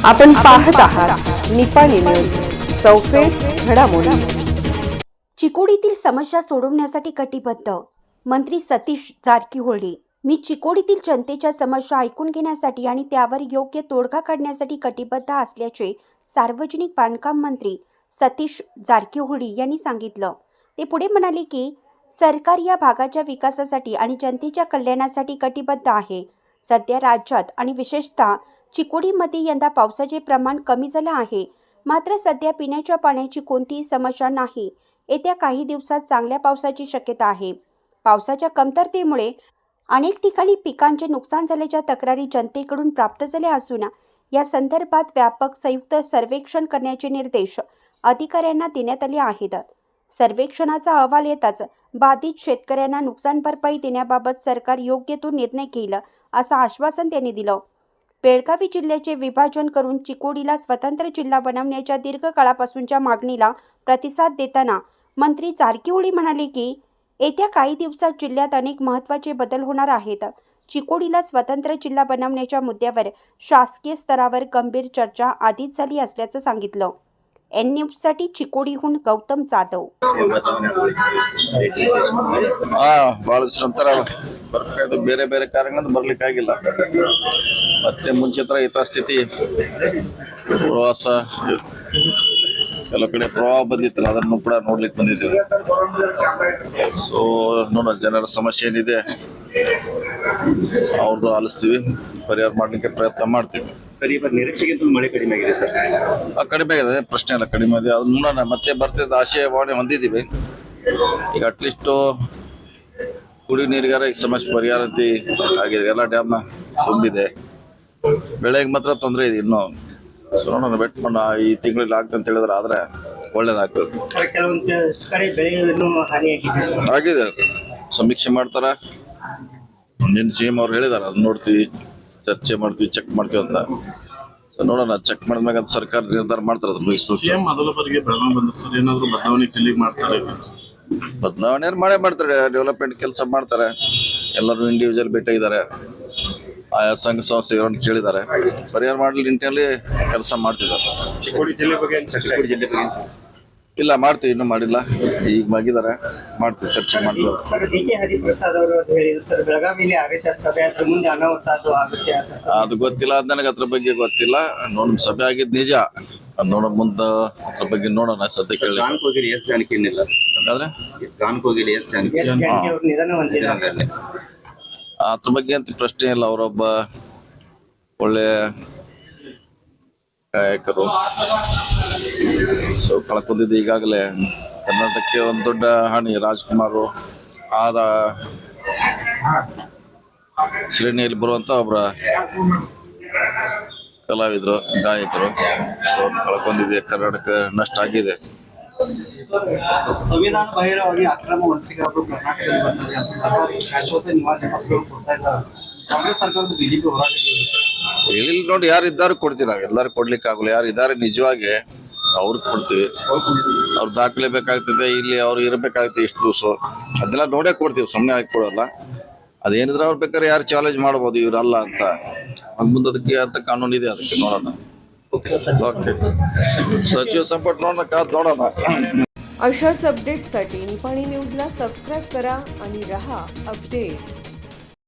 आपण पाहत आहात निपाणी न्यूज, चौफेर घडामोडी। चिकोडीतील समस्या सोडवण्यासाठी कटिबद्ध मंत्री सतीश जारकीहोळी। मी चिकोडीतील जनतेच्या समस्या ऐकून घेण्यासाठी आणि त्यावर योग्य तोडगा काढण्यासाठी कटिबद्ध असल्याचे सार्वजनिक बांधकाम मंत्री सतीश जारकीहोळी यांनी सांगितलं। ते पुढे म्हणाले की सरकार या भागाच्या विकासासाठी आणि जनतेच्या कल्याणासाठी कटिबद्ध आहे। सध्या राज्यात आणि विशेषतः चिकोडीमध्ये यंदा पावसाचे प्रमाण कमी झाले आहे, मात्र सध्या पिण्याच्या पाण्याची कोणतीही समस्या नाही। येत्या काही दिवसात चांगल्या पावसाची शक्यता आहे। पावसाच्या कमतरतेमुळे अनेक ठिकाणी पिकांचे नुकसान झाल्याच्या तक्रारी जनतेकडून प्राप्त झाल्या असून या संदर्भात व्यापक संयुक्त सर्वेक्षण करण्याचे निर्देश अधिकाऱ्यांना देण्यात आले आहेत। सर्वेक्षणाचा अहवाल येताच बाधित शेतकऱ्यांना नुकसान भरपाई देण्याबाबत सरकार योग्य तो निर्णय घेईल असं आश्वासन त्यांनी दिलं। बेळगावी जिल्ह्याचे विभाजन करून चिकोडीला स्वतंत्र जिल्हा बनवण्याच्या दीर्घकाळापासूनच्या मागणीला प्रतिसाद देताना मंत्री जारकीहोळी म्हणाले की येत्या काही दिवसात जिल्ह्यात अनेक महत्त्वाचे बदल होणार आहेत। चिकोडीला स्वतंत्र जिल्हा बनवण्याच्या मुद्द्यावर शासकीय स्तरावर गंभीर चर्चा आधीच झाली असल्याचं सांगितलं। एन न्यूजसाठी चिकोडीहून गौतम जाधव। ಭಾಳ ನಂತರ ಬರ್ಬೇಕಾದ್ರೆ ಬೇರೆ ಬೇರೆ ಕಾರಣಗಳಿಂದ ಬರ್ಲಿಕ್ಕಾಗಿಲ್ಲ। ಮತ್ತೆ ಮುಂಚೆ ತರ ಯಥಾಸ್ಥಿತಿ ಪ್ರವಾಸ ಎಲ್ಲ ಕಡೆ ಪ್ರವಾಹ ಬಂದಿತ್ತಲ್ಲ, ಅದನ್ನು ಕೂಡ ನೋಡ್ಲಿಕ್ಕೆ ಬಂದಿದ್ದೀವಿ। ಸೊ ನೋಡೋಣ, ಜನರ ಸಮಸ್ಯೆ ಏನಿದೆ ಅವ್ರದ್ದು ಆಲಿಸ್ತೀವಿ, ಪರಿಹಾರ ಮಾಡ್ಲಿಕ್ಕೆ ಪ್ರಯತ್ನ ಮಾಡ್ತೀವಿ। ಸರ್, ಇವಾಗ ನಿರೀಕ್ಷೆಗಿಂತ ಮಳೆ ಕಡಿಮೆ ಆಗಿದೆ ಸರ್? ಕಡಿಮೆ ಆಗಿದೆ, ಪ್ರಶ್ನೆ ಇಲ್ಲ, ಕಡಿಮೆ ಇದೆ। ಅದು ನೋಡೋಣ, ಮತ್ತೆ ಬರ್ತಿದ್ದ ಆಶಯವಾಣಿ ಹೊಂದಿದ್ದೀವಿ। ಈಗ ಅಟ್ಲೀಸ್ಟ್ ಕುಡಿಯುವ ನೀರಿಗಾರ ಈಗ ಸಮಸ್ಯೆ ಪರಿಹಾರ ಆಗಿದೆ, ಎಲ್ಲ ಡ್ಯಾಮ್ನ ತುಂಬಿದೆ। ಬೆಳೆಗೆ ಮಾತ್ರ ತೊಂದರೆ ಇದೆ ಇನ್ನು। ಸೊ ನೋಡೋಣ, ವೆಟ್ ಮಾಡೋಣ, ಈ ತಿಂಗಳಲ್ಲಿ ಆಗ್ತದೆ ಅಂತ ಹೇಳಿದ್ರೆ ಆದ್ರೆ ಒಳ್ಳೇದಾಗ್ತದೆ। ಕೆಲವೊಂದು ಕಡೆ ಬೆಳೆಯನ್ನು ಹಾನಿಯಾಗಿದೆ ಆಗಿದೆ, ಸಮೀಕ್ಷೆ ಮಾಡ್ತಾರ, ಮುಂದಿನ ಸಿಎಂ ಅವ್ರು ಹೇಳಿದಾರೆ, ಅದು ನೋಡ್ತೀವಿ, ಚರ್ಚೆ ಮಾಡ್ತೀವಿ, ಚೆಕ್ ಮಾಡ್ತೀವಿ ಅಂತ। ಸೊ ನೋಡೋಣ, ಚೆಕ್ ಮಾಡಿದ್ಮ್ಯಾಗ ಅದು ಸರ್ಕಾರ ನಿರ್ಧಾರ ಮಾಡ್ತಾರೆ। ಅದ್ರ ಸಿಎಂ ಮೊದಲ ಬಾರಿಗೆ ಬೆಳಗಾವಿ ಬಂದ್ರೆ ಸರ್, ಏನಾದ್ರು ಬದಲಾವಣೆ ಡೆಲ್ಲಿ ಮಾಡ್ತಾರೆ? ಬದಲಾವಣೆ ಮಾಡೇ ಮಾಡ್ತಾರೆ, ಡೆವಲಪ್ಮೆಂಟ್ ಕೆಲಸ ಮಾಡ್ತಾರೆ। ಎಲ್ಲರೂ ಇಂಡಿವಿಜುವಲ್ ಭೇಟಿ ಇದ್ದಾರೆ, ಆಯಾ ಸಂಘ ಸಂಸ್ಥೆಗಳನ್ನು ಕೇಳಿದ್ದಾರೆ, ಪರಿಹಾರ ಮಾಡಲಿ ನಿಟ್ಟಿನಲ್ಲಿ ಕೆಲಸ ಮಾಡ್ತಿದ್ದಾರೆ। ಚಿಕ್ಕೋಡಿ ಜಿಲ್ಲೆ ಬಗ್ಗೆ ಇಲ್ಲ, ಮಾಡ್ತೀವಿ, ಇನ್ನೂ ಮಾಡಿಲ್ಲ, ಈಗ ಮಗಿದ್ದಾರೆ, ಮಾಡ್ತೀವಿ, ಚರ್ಚೆ ಮಾಡ್ತೀವಿ। ಸರ್, ಡಿ.ಕೆ. ಹರಿಪ್ರಸಾದ್ ಅವರು ಹೇಳಿದ್ರು ಸರ್, ಬೆಳಗಾವಿಯಲ್ಲಿ RSS ಸಭೆ ಆದ್ರೆ ಮುಂದೆ ಅನಾಹುತ ಆಗುತ್ತೆ ಅಂತ। ಅದು ಗೊತ್ತಿಲ್ಲ, ಅದು ನನಗೆ ಅದ್ರ ಬಗ್ಗೆ ಗೊತ್ತಿಲ್ಲ। ನೋಡೋಣ, ಸಭೆ ಆಗಿದ್ದು ನಿಜ, ನೋಡೋಣ ಮುಂದೆ ಅದ್ರ ಬಗ್ಗೆ ನೋಡೋಣ, ಸದ್ಯಕ್ಕೆ ಹೇಳಿ। ಗಾನಕೋಗಿಲಿ ಎಸ್ ಜಾನಕಿ ಏನಿಲ್ಲ ಹಾಗಾದ್ರೆ ಗಾನಕೋಗಿಲಿ ಎಸ್ ಜಾನಕಿ ಅವರು ನಿಧನ ಹೊಂದಿದ್ದಾರೆ, ಅದ್ರ ಬಗ್ಗೆ ಅಂತ ಪ್ರಶ್ನೆ ಇಲ್ಲ। ಅವರೊಬ್ಬ ಒಳ್ಳೆ ಗಾಯಕರು, ಸೊ ಕಳ್ಕೊಂಡಿದ್ದು ಈಗಾಗಲೇ ಕರ್ನಾಟಕಕ್ಕೆ ಒಂದು ದೊಡ್ಡ ಹಾನಿ। ರಾಜ್ಕುಮಾರ್ ಆದ ಶ್ರೇಣಿಯಲ್ಲಿ ಬರುವಂತ ಒಬ್ಬರ ಕಲಾವಿದರು, ಗಾಯಕರು, ಸೊ ಕಳ್ಕೊಂಡಿದೆ, ಕರ್ನಾಟಕ ನಷ್ಟ ಆಗಿದೆ। ಸಂವಿಧಾನ ಬಾಹಿರವಾಗಿ ಅಕ್ರಮ ವಲಸಿಗರು ಕರ್ನಾಟಕದಲ್ಲಿ ಬಂದರೆ ಸರ್ಕಾರ ಶಾಶ್ವತ ನಿವಾಸ ಪತ್ರಗಳು ಕೊಡ್ತಾ ಇದ್ದಾರೆ। ಕಾಂಗ್ರೆಸ್ ಸರ್ಕಾರದ ಬಿಜೆಪಿ ಹೋರಾಟ ಇಲ್ಲಿ ನೋಡಿ, ಯಾರು ಇದ್ದಾರೆ ಕೊಡ್ತೀವಿ, ನಾವು ಎಲ್ಲರೂ ಕೊಡ್ಲಿಕ್ಕೆ ಆಗಲ್ಲ। ಯಾರು ಇದ್ದಾರೆ ನಿಜವಾಗಿ ಅವ್ರಿಗೆ ಕೊಡ್ತೀವಿ, ಅವ್ರ ದಾಖಲೆ ಬೇಕಾಗ್ತದೆ, ಇಲ್ಲಿ ಅವ್ರು ಇರಬೇಕಾಗ್ತದೆ ಇಷ್ಟು ದಿವಸ, ಅದೆಲ್ಲ ನೋಡೇ ಕೊಡ್ತೀವಿ, ಸುಮ್ಮನೆ ಹಾಕಿ ಕೊಡಲ್ಲ। ಅದೇನಿದ್ರೆ ಅವ್ರು ಬೇಕಾದ್ರೆ ಯಾರು ಚಾಲೆಂಜ್ ಮಾಡ್ಬೋದು, ಇವ್ರಲ್ಲ ಅಂತ, ಮುಂದದಕ್ಕೆ ಅಂತ ಕಾನೂನು ಇದೆ, ಅದಕ್ಕೆ ನೋಡೋಣ। ओके, सचिव संपट ನೋಡೋಣ। अशाच अपडेट्ससाठी निपाणी न्यूजला सबस्क्राईब करा आणि रहा अपडेट।